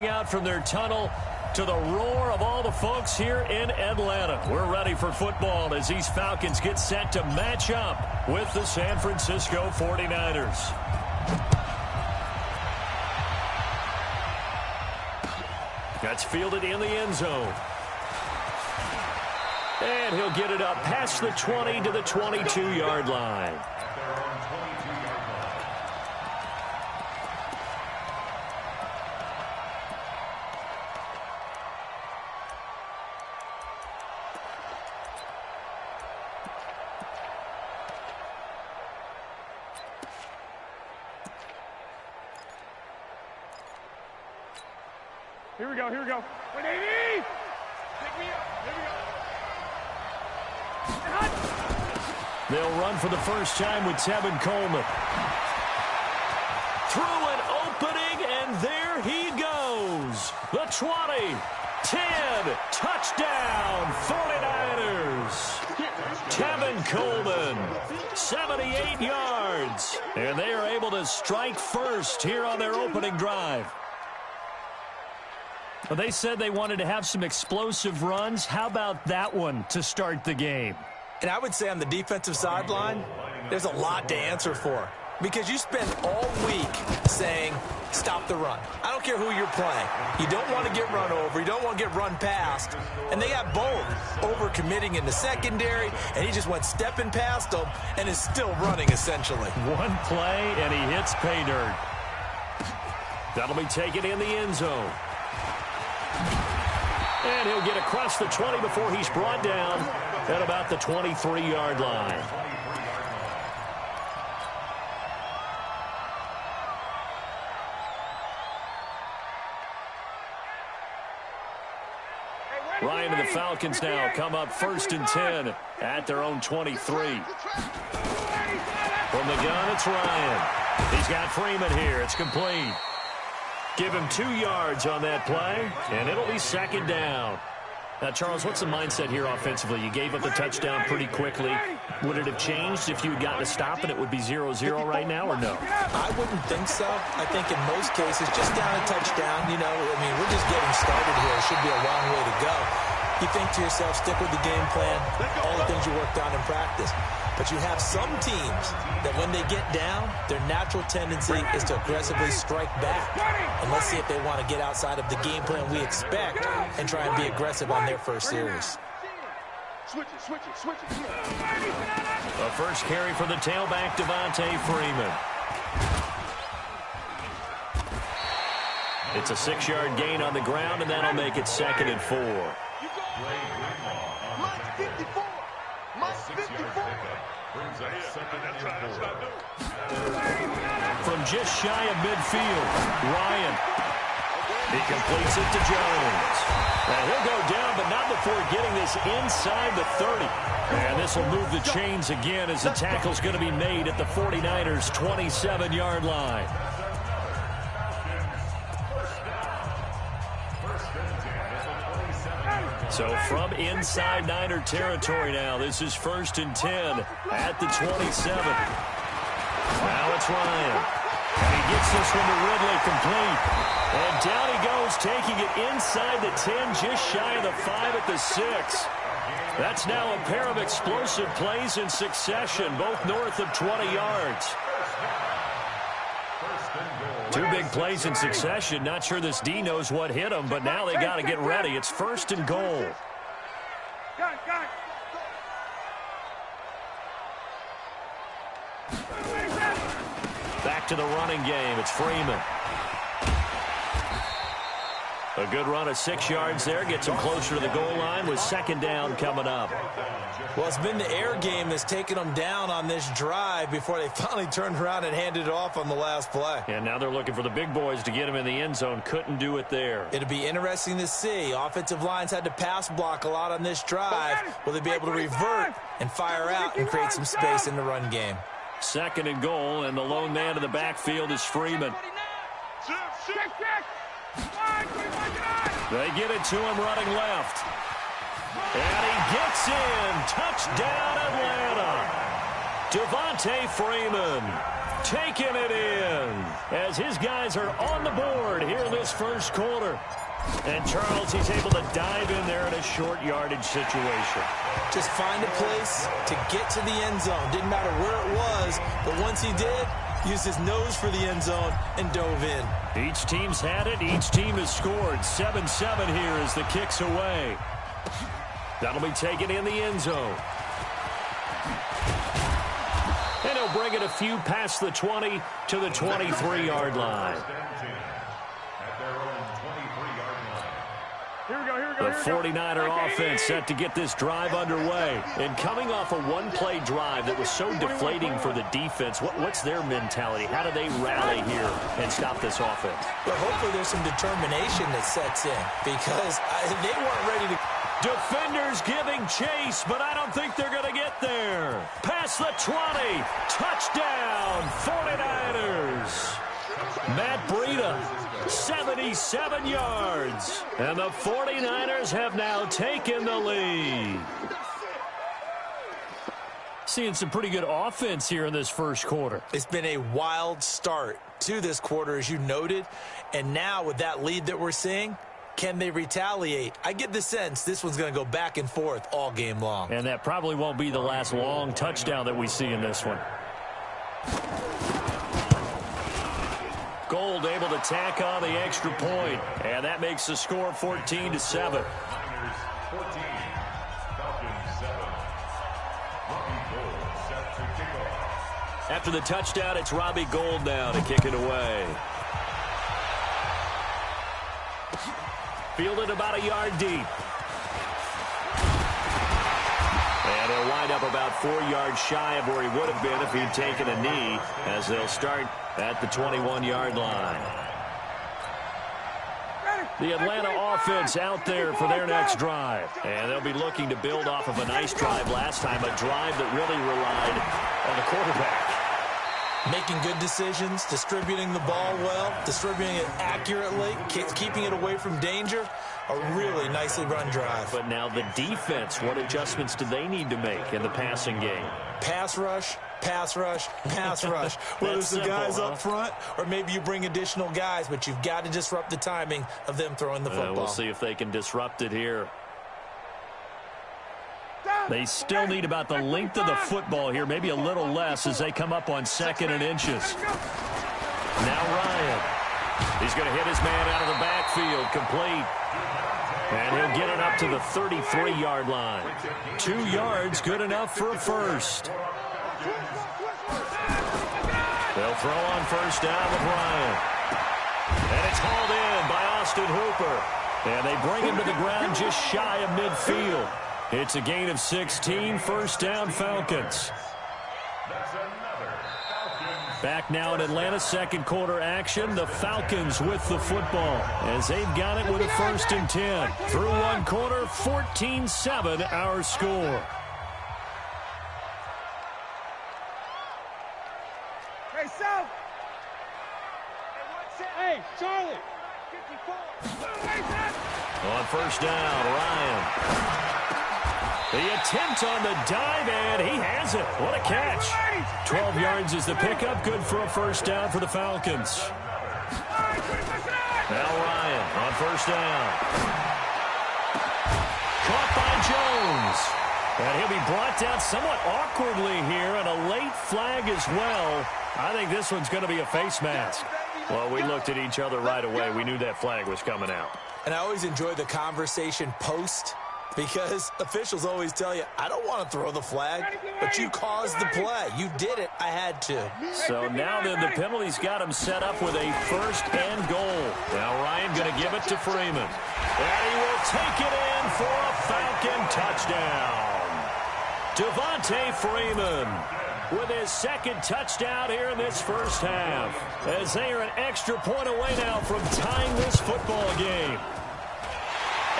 Out from their tunnel to the roar of all the folks here in Atlanta. We're ready for football as these Falcons get set to match up with the San Francisco 49ers. That's fielded in the end zone. And he'll get it up past the 20 to the 22-yard line. Here we go, here we go. Wait, Davey! Pick me up, here we go. They'll run for the first time with Tevin Coleman. Through an opening, and there he goes. The 20, 10, touchdown, 49ers. Tevin Coleman, 78 yards. And they are able to strike first here on their opening drive. Well, they said they wanted to have some explosive runs. How about that one to start the game? And I would say on the defensive sideline, there's a lot to answer for. Because you spend all week saying, stop the run. I don't care who you're playing. You don't want to get run over. You don't want to get run past. And they got both over-committing in the secondary, and he just went stepping past them and is still running, essentially. One play, and he hits pay dirt. That'll be taken in the end zone. And he'll get across the 20 before he's brought down at about the 23-yard line. Ryan and the Falcons now come up 1st and 10 at their own 23. From the gun, it's Ryan. He's got Freeman here. It's complete. Give him 2 yards on that play, and it'll be 2nd down. Now, Charles, what's the mindset here offensively? You gave up the touchdown pretty quickly. Would it have changed if you had gotten a stop and it would be 0-0 right now, or no? I wouldn't think so. I think in most cases, just down a touchdown, you know, I mean, we're just getting started here. It should be a long way to go. You think to yourself, stick with the game plan, all the things you worked on in practice. But you have some teams that when they get down, their natural tendency is to aggressively strike back. And let's see if they want to get outside of the game plan we expect and try and be aggressive on their first series. Switch it. The first carry for the tailback, Devontae Freeman. It's a 6-yard gain on the ground, and that'll make it 2nd and 4. From just shy of midfield, Ryan. He completes it to Jones. And he'll go down, but not before getting this inside the 30. And this will move the chains again as the tackle's going to be made at the 49ers' 27-yard line. So from inside Niner territory now, this is 1st and 10 at the 27. Now it's Ryan. And he gets this one to Ridley complete. And down he goes, taking it inside the 10, just shy of the 5 at the 6. That's now a pair of explosive plays in succession, both north of 20 yards. 2 big plays in succession. Not sure this D knows what hit him, but now they got to get ready. It's 1st and goal. Back to the running game. It's Freeman. A good run of 6 yards there. Gets him closer to the goal line with 2nd down coming up. Well, it's been the air game that's taken them down on this drive before they finally turned around and handed it off on the last play. And now they're looking for the big boys to get him in the end zone. Couldn't do it there. It'll be interesting to see. Offensive lines had to pass block a lot on this drive. Will they be able to revert and fire out and create some space in the run game? 2nd and goal, and the lone man in the backfield is Freeman. They get it to him running left. And he gets in. Touchdown, Atlanta. Devontae Freeman. taking it in as his guys are on the board here in this first quarter. And Charles, he's able to dive in there in a short yardage situation. Just find a place to get to the end zone. Didn't matter where it was, but once he did, used his nose for the end zone and dove in. Each team's had it. Each team has scored. 7-7 here as the kick's away. That'll be taken in the end zone. And he'll bring it a few past the 20 to the 23-yard line. The 49er offense set to get this drive underway. And coming off a one-play drive that was so deflating for the defense, what's their mentality? How do they rally here and stop this offense? Well, hopefully there's some determination that sets in because they weren't ready to... Defenders giving chase, but I don't think they're going to get there. Past the 20. Touchdown, 49ers. Matt Breida, 77 yards. And the 49ers have now taken the lead. Seeing some pretty good offense here in this first quarter. It's been a wild start to this quarter, as you noted. And now with that lead that we're seeing, can they retaliate? I get the sense this one's going to go back and forth all game long. And that probably won't be the last long touchdown that we see in this one. Gold able to tack on the extra point, and that makes the score 14-7. After the touchdown, it's Robbie Gould now to kick it away. Fielded about a yard deep. And he'll wind up about 4 yards shy of where he would have been if he'd taken a knee, as they'll start at the 21-yard line. The Atlanta offense out there for their next drive. And they'll be looking to build off of a nice drive last time, a drive that really relied on the quarterback. Making good decisions, distributing the ball well, distributing it accurately, keeping it away from danger. A really nicely run drive. But now the defense, what adjustments do they need to make in the passing game? Pass rush, pass rush, pass rush. Whether it's the guys up front or maybe you bring additional guys, but you've got to disrupt the timing of them throwing the football. We'll see if they can disrupt it here. They still need about the length of the football here, maybe a little less as they come up on 2nd and inches. Now Ryan. He's going to hit his man out of the backfield, complete. And he'll get it up to the 33-yard line. 2 yards, good enough for a first. They'll throw on first down with Ryan. And it's hauled in by Austin Hooper. And they bring him to the ground just shy of midfield. It's a gain of 16, first down Falcons. Back now in Atlanta, second quarter action. The Falcons with the football as they've got it with a 1st and 10. Through one quarter, 14-7 our score. Hey, South. Hey, Charlie. On first down, Ryan. The attempt on the dive, and he has it. What a catch. 12 yards is the pickup. Good for a first down for the Falcons. Now Ryan on first down. Caught by Jones. And he'll be brought down somewhat awkwardly here, and a late flag as well. I think this one's going to be a face mask. Well, we looked at each other right away. We knew that flag was coming out. And I always enjoy the conversation post, because officials always tell you, I don't want to throw the flag, but you caused the play. You did it. I had to. So now then the penalty's got him set up with a 1st and goal. Now Ryan going to give it to Freeman. And he will take it in for a Falcon touchdown. Devontae Freeman with his 2nd touchdown here in this first half, as they are an extra point away now from tying this football game.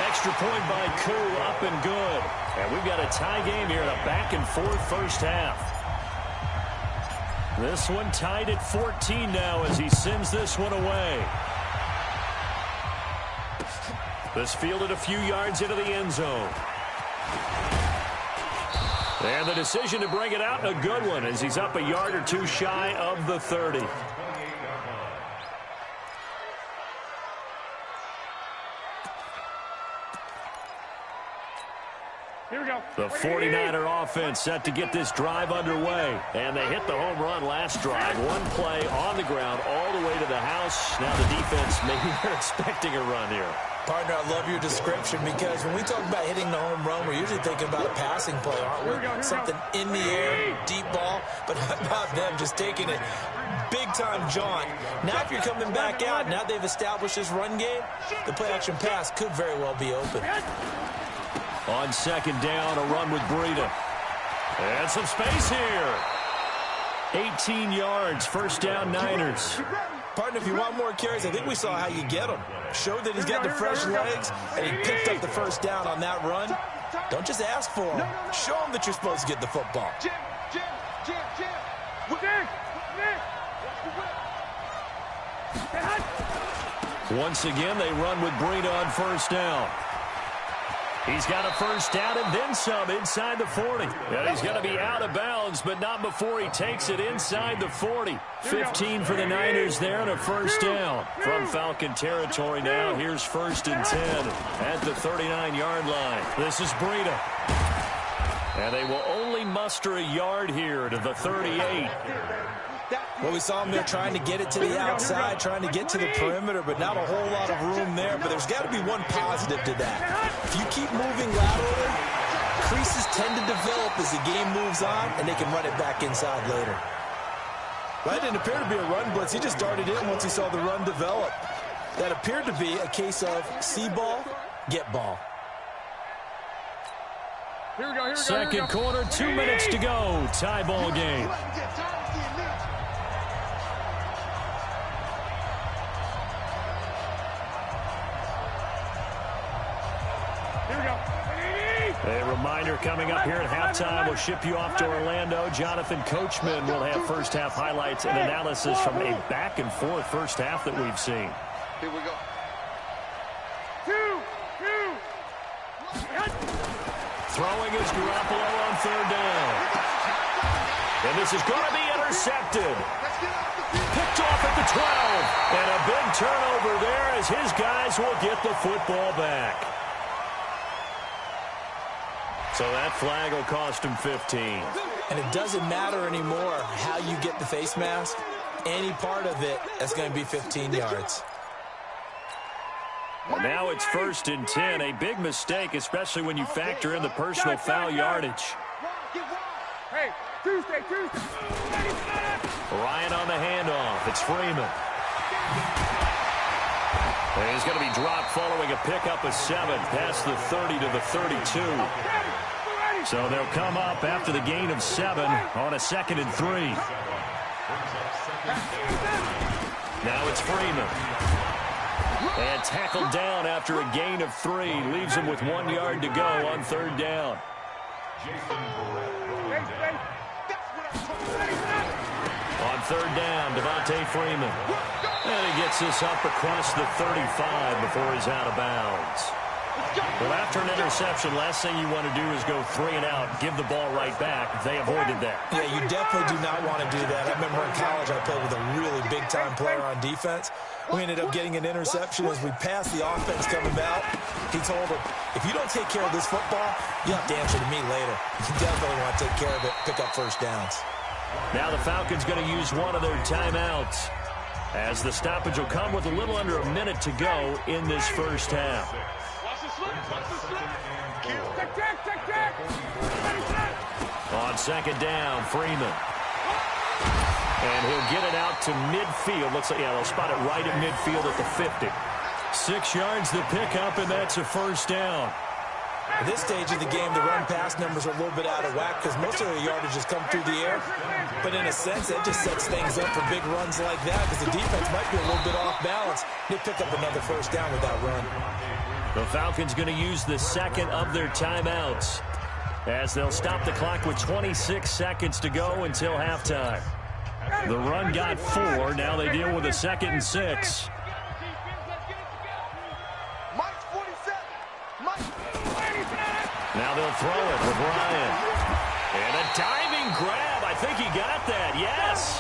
Extra point by Koo, up and good. And we've got a tie game here in a back-and-forth first half. This one tied at 14 now as he sends this one away. This fielded a few yards into the end zone. And the decision to bring it out, a good one, as he's up a yard or two shy of the 30. Here we go. The 49er offense set to get this drive underway. And they hit the home run last drive. One play on the ground all the way to the house. Now the defense, maybe they're expecting a run here. Partner, I love your description, because when we talk about hitting the home run, we're usually thinking about a passing play, aren't we? Something in the air, deep ball. But how about them just taking it big-time jaunt? Now if you're coming back out, now they've established this run game, the play-action pass could very well be open. On second down, a run with Breida. And some space here. 18 yards, first down Niners. Partner, if you want more carries, I think we saw how you get them. Showed that he's got the fresh legs, and he picked up the first down on that run. Don't just ask for him. Show him that you're supposed to get the football. Once again, they run with Breida on first down. He's got a first down and then some inside the 40. And he's going to be out of bounds, but not before he takes it inside the 40. 15 for the Niners there and a first down. From Falcon territory now, here's first and 10 at the 39-yard line. This is Breida. And they will only muster a yard here to the 38. Well, we saw him there trying to get it to the outside, trying to get to the perimeter, but not a whole lot of room there. But there's got to be one positive to that. If you keep moving laterally, creases tend to develop as the game moves on, and they can run it back inside later. That didn't appear to be a run blitz. He just darted in once he saw the run develop. That appeared to be a case of see ball, get ball. Here we go. Second quarter, 2 minutes to go. Tie ball game. A reminder coming up here at halftime. We'll ship you off to Orlando. Jonathan Coachman will have first-half highlights and analysis from a back-and-forth first half that we've seen. Here we go. Throwing is Garoppolo on third down. And this is going to be intercepted. Picked off at the 12. And a big turnover there as his guys will get the football back. So that flag will cost him 15. And it doesn't matter anymore how you get the face mask. Any part of it, that's going to be 15 yards. And now it's first and 10. A big mistake, especially when you factor in the personal foul yardage. Hey, Tuesday. Ryan on the handoff. It's Freeman. And he's going to be dropped following a pickup of 7 past the 30 to the 32. So they'll come up after the gain of 7 on a 2nd and 3. Now it's Freeman. And tackled down after a gain of 3. Leaves him with 1 yard to go on third down. On third down, Devontae Freeman. And he gets this up across the 35 before he's out of bounds. Well, after an interception, last thing you want to do is go 3 and out, give the ball right back. They avoided that. Yeah, you definitely do not want to do that. I remember in college I played with a really big-time player on defense. We ended up getting an interception as we passed the offense coming out. He told him, if you don't take care of this football, you have to answer to me later. You definitely want to take care of it, pick up first downs. Now the Falcons going to use one of their timeouts, as the stoppage will come with a little under a minute to go in this first half. On second down, Freeman. And he'll get it out to midfield. Looks like, yeah, they'll spot it right at midfield at the 50. 6 yards the pickup, and that's a first down. At this stage of the game, the run-pass numbers are a little bit out of whack because most of the yardage has come through the air. But in a sense, that just sets things up for big runs like that because the defense might be a little bit off balance. They pick up another first down with that run. The Falcons going to use the second of their timeouts as they'll stop the clock with 26 seconds to go until halftime. The run got 4. Now they deal with a 2nd and 6. Now they'll throw it with Ryan. And a diving grab. I think he got that. Yes.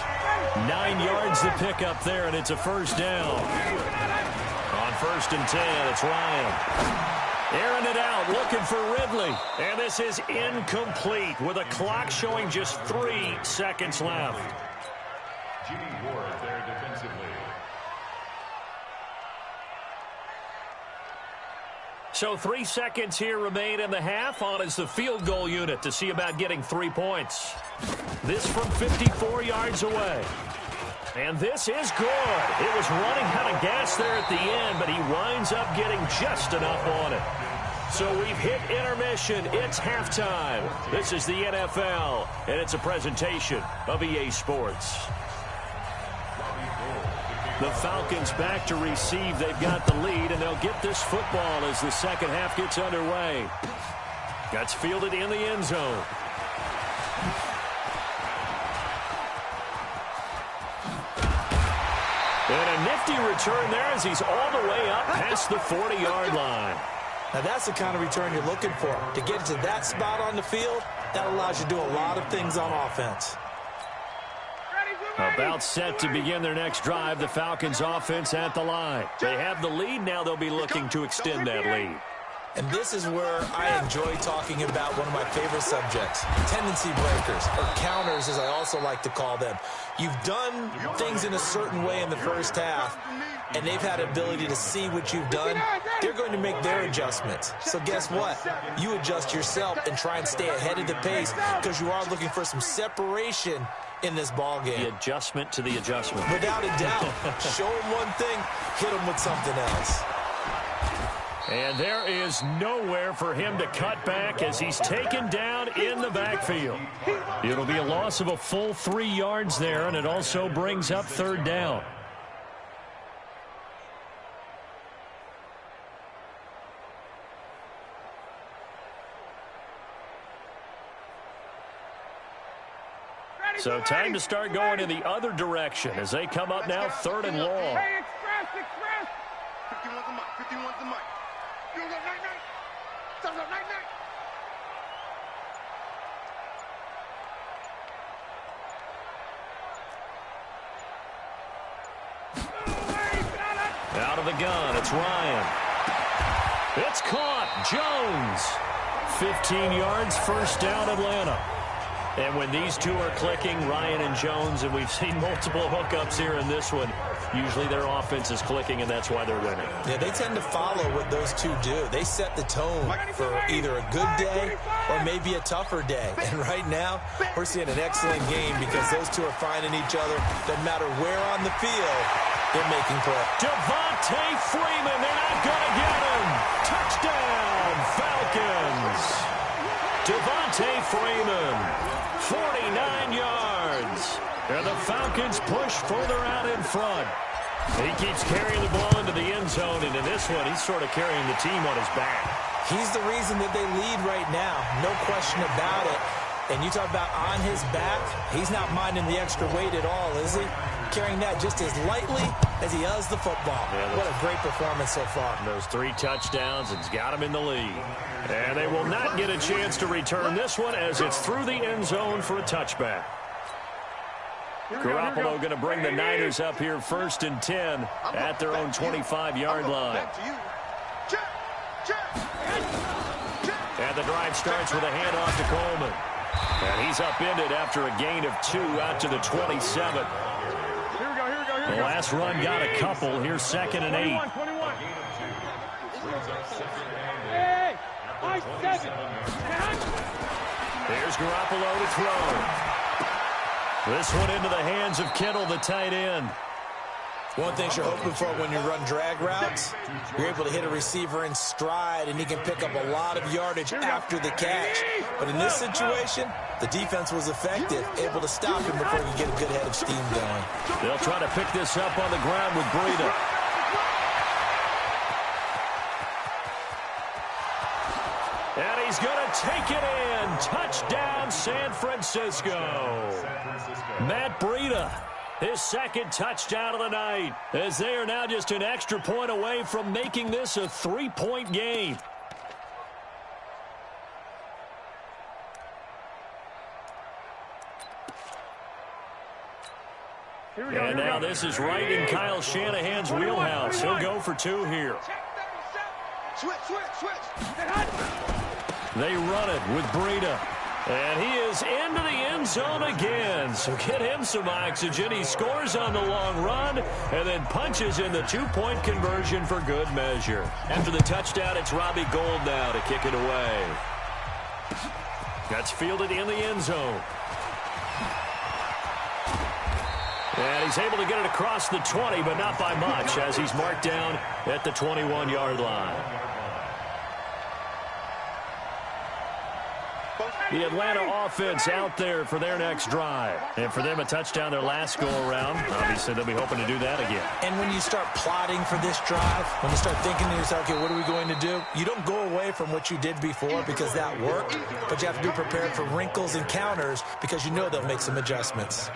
9 yards to pick up there, and it's a first down. On 1st and 10, it's Ryan. Airing it out, looking for Ridley. And this is incomplete with a clock showing just 3 seconds left. There defensively. So 3 seconds here remain in the half. On is the field goal unit to see about getting 3 points. This from 54 yards away. And this is good. It was running out of gas there at the end, but he winds up getting just enough on it. So we've hit intermission. It's halftime. This is the NFL, and it's a presentation of EA Sports. The Falcons back to receive. They've got the lead, and they'll get this football as the second half gets underway. Gets fielded in the end zone. And a nifty return there as he's all the way up past the 40-yard line. Now, that's the kind of return you're looking for. To get to that spot on the field, that allows you to do a lot of things on offense. About set to begin their next drive, the Falcons offense at the line. They have the lead. Now they'll be looking to extend that lead. And this is where I enjoy talking about one of my favorite subjects, tendency breakers, or counters as I also like to call them. You've done things in a certain way in the first half, and they've had the ability to see what you've done. They're going to make their adjustments. So guess what? You adjust yourself and try and stay ahead of the pace because you are looking for some separation in this ball game. The adjustment to the adjustment. Without a doubt. Show them one thing, hit them with something else. And there is nowhere for him to cut back as he's taken down in the backfield. It'll be a loss of a full 3 yards there, and it also brings up 3rd down. So time to start going in the other direction as they come up now 3rd and long. Hey, express! 51's the mic, 51's the mic. You go night-night. Sounds like night-night. Out of the gun, it's Ryan. It's caught. Jones. 15 yards, first down, Atlanta. And when these two are clicking, Ryan and Jones, and we've seen multiple hookups here in this one, usually their offense is clicking, and that's why they're winning. Yeah, they tend to follow what those two do. They set the tone for either a good day or maybe a tougher day. And right now, we're seeing an excellent game because those two are finding each other. Doesn't matter where on the field, they're making plays. Devontae Freeman, they're not going to get him. Touchdown, Falcons. Devontae Freeman, 49 yards. And the Falcons push further out in front. He keeps carrying the ball into the end zone, and in this one, he's sort of carrying the team on his back. He's the reason that they lead right now, no question about it. And you talk about on his back, he's not minding the extra weight at all, is he? Carrying that just as lightly as he does the football. Yeah, what a great performance so far. Those 3 touchdowns, it's got him in the lead. And they will not get a chance to return this one as it's through the end zone for a touchback. Garoppolo going to bring the Niners up here 1st and 10 at their own 25-yard line. And the drive starts with a handoff to Coleman. And he's upended after a gain of 2 out to the 27. The last run got a couple. Here's 2nd and 8. Hey, Here's Garoppolo to throw. This one into the hands of Kittle, the tight end. One thing you're hoping for when you run drag routes, you're able to hit a receiver in stride, and he can pick up a lot of yardage after the catch. But in this situation, the defense was effective, able to stop him before he could get a good head of steam going. They'll try to pick this up on the ground with Breida. And he's going to take it in. Touchdown, San Francisco. Matt Breida, his 2nd touchdown of the night, as they are now just an extra point away from making this a 3-point game. And now this is right in Kyle Shanahan's wheelhouse. He'll go for 2 here. Switch, switch, switch. They run it with Breida. And he is into the end zone again. So get him some oxygen. He scores on the long run and then punches in the 2-point conversion for good measure. After the touchdown, it's Robbie Gould now to kick it away. That's fielded in the end zone. And he's able to get it across the 20, but not by much, as he's marked down at the 21-yard line. The Atlanta offense out there for their next drive. And for them, a touchdown their last go-around. Obviously, they'll be hoping to do that again. And when you start plotting for this drive, when you start thinking to yourself, okay, what are we going to do? You don't go away from what you did before because that worked, but you have to be prepared for wrinkles and counters because you know they'll make some adjustments.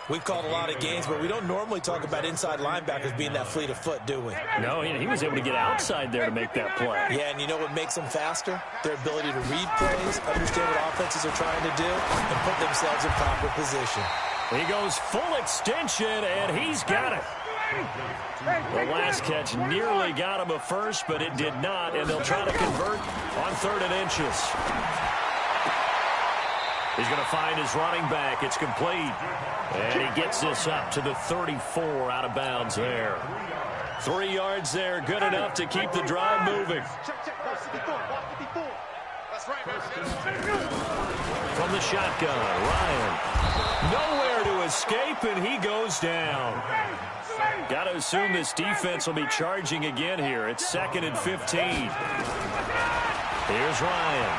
We've called a lot of games, but we don't normally talk about inside linebackers being that fleet of foot, do we? No, he was able to get outside there to make that play. Yeah, and you know what makes them faster? Their ability to read plays, understand what offenses are trying to do, and put themselves in proper position. He goes full extension, and he's got it. The last catch nearly got him a first, but it did not, and they'll try to convert on 3rd and inches. He's going to find his running back. It's complete. And he gets this up to the 34 out of bounds there. 3 yards there, good enough to keep the drive moving. From the shotgun, Ryan. Nowhere to escape, and he goes down. Got to assume this defense will be charging again here. It's 2nd and 15. Here's Ryan.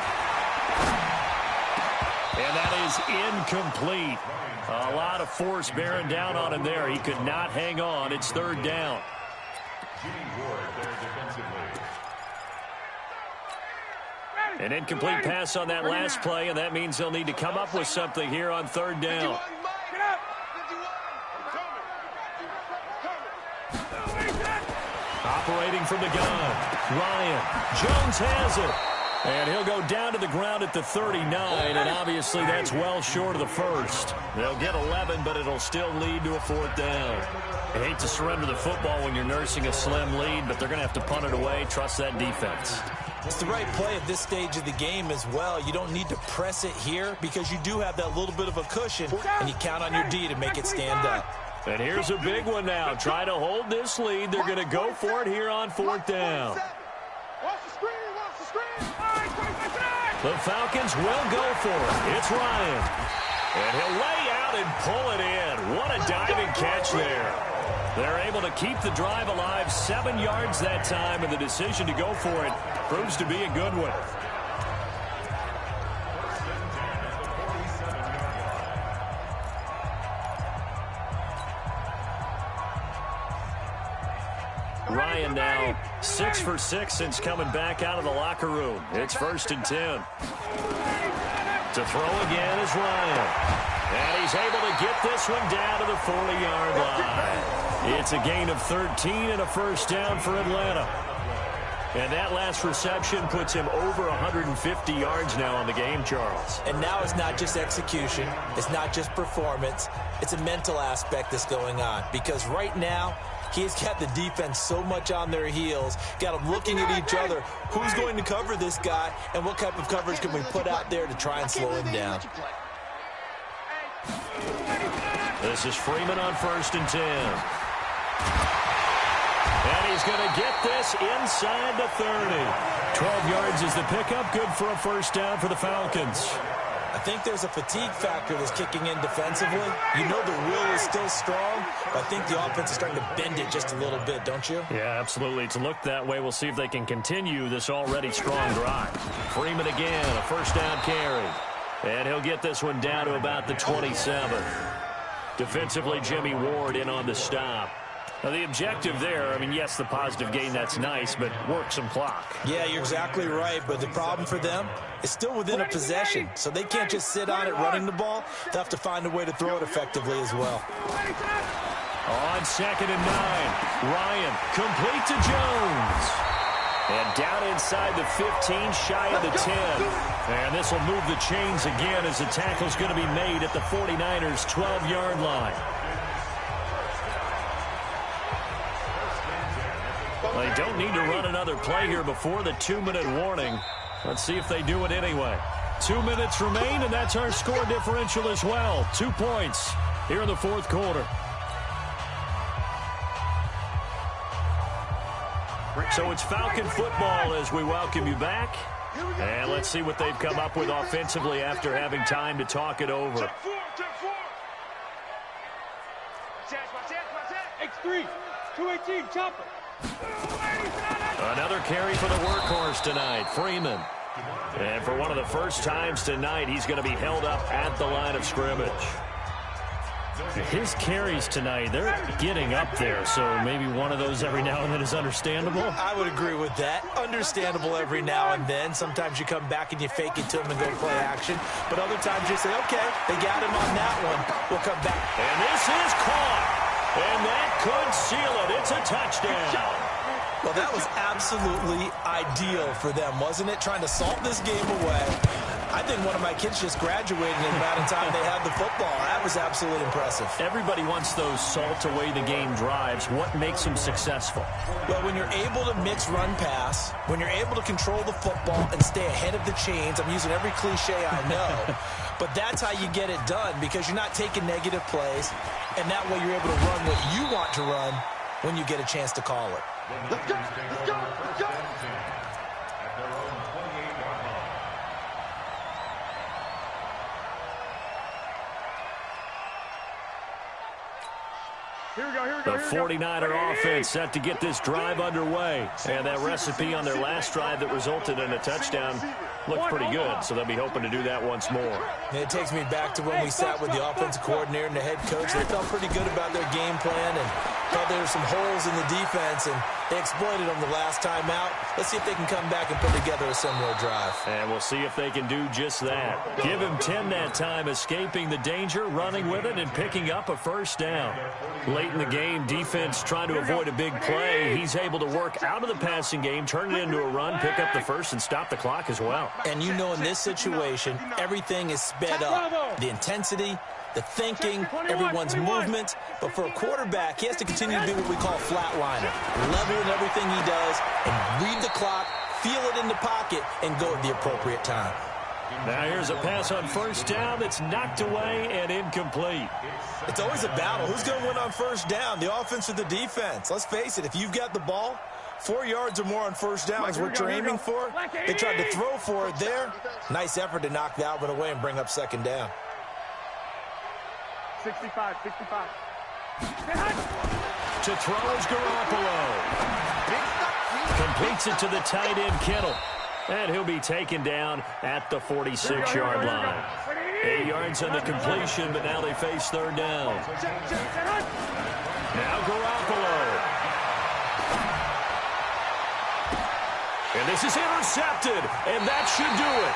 And that is incomplete. A lot of force bearing down on him there. He could not hang on. It's 3rd down. An incomplete pass on that last play, and that means they'll need to come up with something here on 3rd down. Operating from the gun, Ryan. Jones has it. And he'll go down to the ground at the 39, and obviously that's well short of the first. They'll get 11, but it'll still lead to a 4th down. I hate to surrender the football when you're nursing a slim lead, but they're going to have to punt it away. Trust that defense. It's the right play at this stage of the game as well. You don't need to press it here because you do have that little bit of a cushion, and you count on your D to make it stand up. And here's a big one now. Try to hold this lead. They're going to go for it here on 4th down. The Falcons will go for it. It's Ryan. And he'll lay out and pull it in. What a diving catch there. They're able to keep the drive alive, 7 yards that time, and the decision to go for it proves to be a good one. Ryan now 6 for 6 since coming back out of the locker room. It's 1st and 10. To throw again is Ryan. And he's able to get this one down to the 40-yard line. It's a gain of 13 and a 1st down for Atlanta. And that last reception puts him over 150 yards now on the game, Charles. And now it's not just execution. It's not just performance. It's a mental aspect that's going on. Because right now, he's got the defense so much on their heels, got them looking at each other. Who's going to cover this guy, and what type of coverage can we put out there to try and slow him down? This is Freeman on 1st and 10. And he's going to get this inside the 30. 12 yards is the pickup. Good for a 1st down for the Falcons. I think there's a fatigue factor that's kicking in defensively. You know the will is still strong, but I think the offense is starting to bend it just a little bit, don't you? Yeah, absolutely. It's looked that way. We'll see if they can continue this already strong drive. Freeman again, a 1st down carry. And he'll get this one down to about the 27. Defensively, Jimmy Ward in on the stop. Now, the objective there, I mean, yes, the positive gain, that's nice, but work some clock. Yeah, you're exactly right, but the problem for them is still within a possession, so they can't just sit on it running the ball. They'll have to find a way to throw it effectively as well. On 2nd and 9, Ryan complete to Jones. And down inside the 15, shy of the 10. And this will move the chains again as the tackle's going to be made at the 49ers' 12-yard line. They don't need to run another play here before the 2-minute warning. Let's see if they do it anyway. 2 minutes remain, and that's our score differential as well. 2 points here in the fourth quarter. So it's Falcon football as we welcome you back. And let's see what they've come up with offensively after having time to talk it over. X3, 218, chopper. Another carry for the workhorse tonight, Freeman. And for one of the first times tonight, he's going to be held up at the line of scrimmage. His carries tonight, they're getting up there, so maybe one of those every now and then is understandable. I would agree with that. Understandable every now and then. Sometimes you come back and you fake it to him and go play action. But other times you say, okay, they got him on that one. We'll come back. And this is caught. And that could seal it. It's a touchdown. Well, that was absolutely ideal for them, wasn't it? Trying to salt this game away. I think one of my kids just graduated in the amount of time they had the football. That was absolutely impressive. Everybody wants those salt away the game drives. What makes them successful? Well, when you're able to mix run pass, when you're able to control the football and stay ahead of the chains, I'm using every cliche I know, but that's how you get it done because you're not taking negative plays, and that way you're able to run what you want to run when you get a chance to call it. Let's go, let's go, let's go. The 49er offense set to get this drive underway. And that recipe on their last drive that resulted in a touchdown looked pretty good, so they'll be hoping to do that once more. And it takes me back to when we sat with the offensive coordinator and the head coach. They felt pretty good about their game plan and thought there were some holes in the defense, and they exploited them the last time out. Let's see if they can come back and put together a similar drive. And we'll see if they can do just that. Give him 10 that time, escaping the danger, running with it, and picking up a first down. Late in the game, defense trying to avoid a big play. He's able to work out of the passing game, turn it into a run, pick up the first, and stop the clock as well. And you know in this situation, everything is sped up. The intensity, the thinking, everyone's movement. But for a quarterback, he has to continue to be what we call a flatliner. Level in everything he does and read the clock, feel it in the pocket, and go at the appropriate time. Now here's a pass on first down that's knocked away and incomplete. It's always a battle. Who's going to win on first down, the offense or the defense? Let's face it, if you've got the ball, 4 yards or more on first down is what you're aiming for. They tried to throw for it there. Nice effort to knock that one away and bring up second down. 65, 65. To throw is Garoppolo. Completes it to the tight end, Kittle. And he'll be taken down at the 46-yard line. 8 yards on the completion, but now they face third down. Now Garoppolo. And this is intercepted, and that should do it.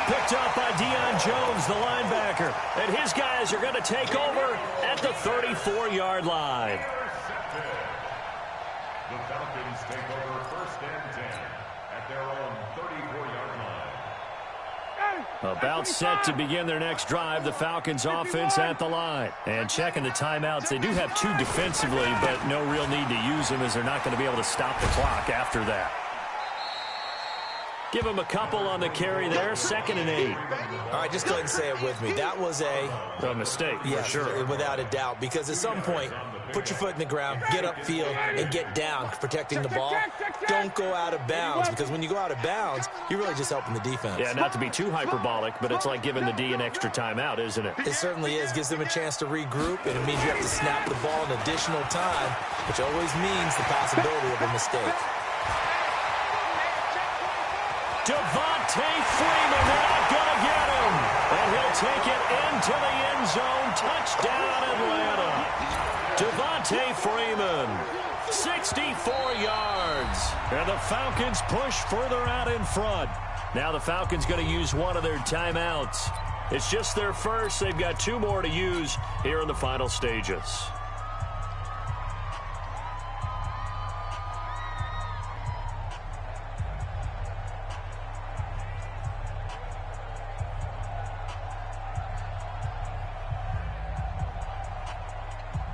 Picked up by Deion Jones, the linebacker. And his guys are going to take over at the 34-yard line. The Falcons take over first and 10 at their own 34-yard line. About set to begin their next drive, the Falcons offense at the line. And checking the timeouts, they do have 2 defensively, but no real need to use them as they're not going to be able to stop the clock after that. Give him a couple on the carry there, 2nd and 8. All right, just go ahead and say it with me. That was a mistake, yes, for sure. Without a doubt, because at some point, put your foot in the ground, get upfield, and get down, protecting the ball. Don't go out of bounds, because when you go out of bounds, you're really just helping the defense. Yeah, not to be too hyperbolic, but it's like giving the D an extra timeout, isn't it? It certainly is. Gives them a chance to regroup, and it means you have to snap the ball an additional time, which always means the possibility of a mistake. Devontae Freeman, they're not going to get him. And he'll take it into the end zone. Touchdown, Atlanta. Devontae Freeman, 64 yards. And the Falcons push further out in front. Now the Falcons going to use one of their timeouts. It's just their first. They've got 2 more to use here in the final stages.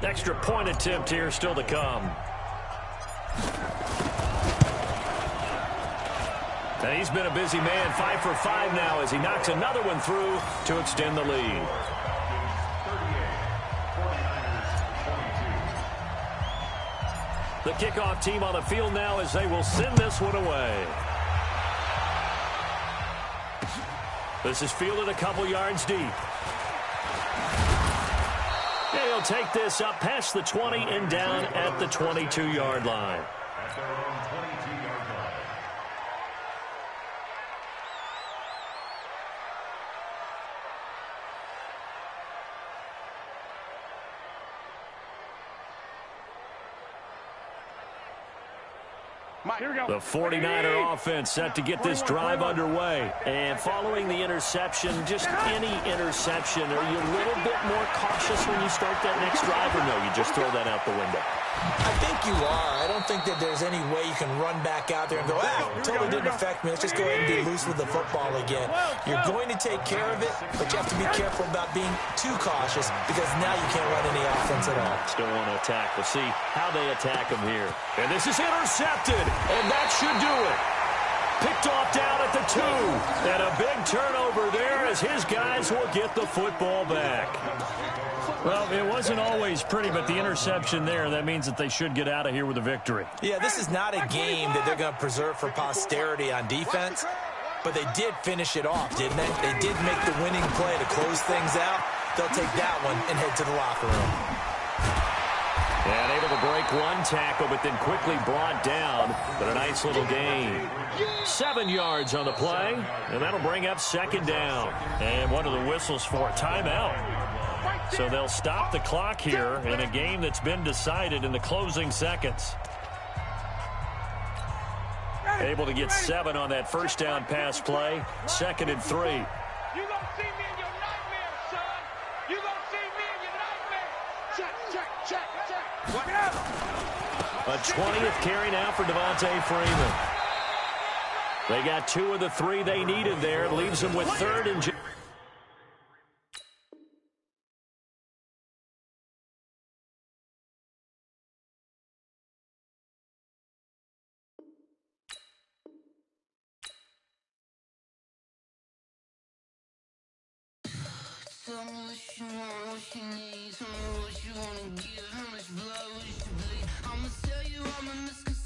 Extra point attempt here still to come. And he's been a busy man, 5 for 5 now as he knocks another one through to extend the lead. The kickoff team on the field now as they will send this one away. This is fielded a couple yards deep. Yeah, he'll take this up past the 20 and down at the 22-yard line. At their own 22-yard line. Here we go. The 49er offense set to get this drive underway. And following the interception, just any interception, are you a little bit more cautious when you start that next drive, or no, you just throw that out the window? I think you are. I don't think that there's any way you can run back out there and go, totally didn't affect me. Let's just go ahead and be loose with the football again. You're going to take care of it, but you have to be careful about being too cautious because now you can't run any offense at all. Still want to attack. We'll see how they attack him here. And this is intercepted, and that should do it. Picked off down at the 2. And a big turnover there as his guys will get the football back. Well, it wasn't always pretty, but the interception there, that means that they should get out of here with a victory. Yeah, this is not a game that they're going to preserve for posterity on defense, but they did finish it off, didn't they? They did make the winning play to close things out. They'll take that one and head to the locker room. And able to break one tackle, but then quickly brought down. But a nice little gain. 7 yards on the play, and that'll bring up second down. And what are the whistles for? Timeout. So they'll stop the clock here in a game that's been decided in the closing seconds. Able to get 7 on that first down pass play. 2nd and 3. You gonna see me in your nightmare, son. You gonna see me in your nightmare. Check. What up? A 20th carry now for Devontae Freeman. They got 2 of the 3 they needed there. Leaves them with 3rd and... Tell me what you want, what you need. Tell me what you wanna give, how much blood, what you bleed. I'ma tell you all my misconceptions.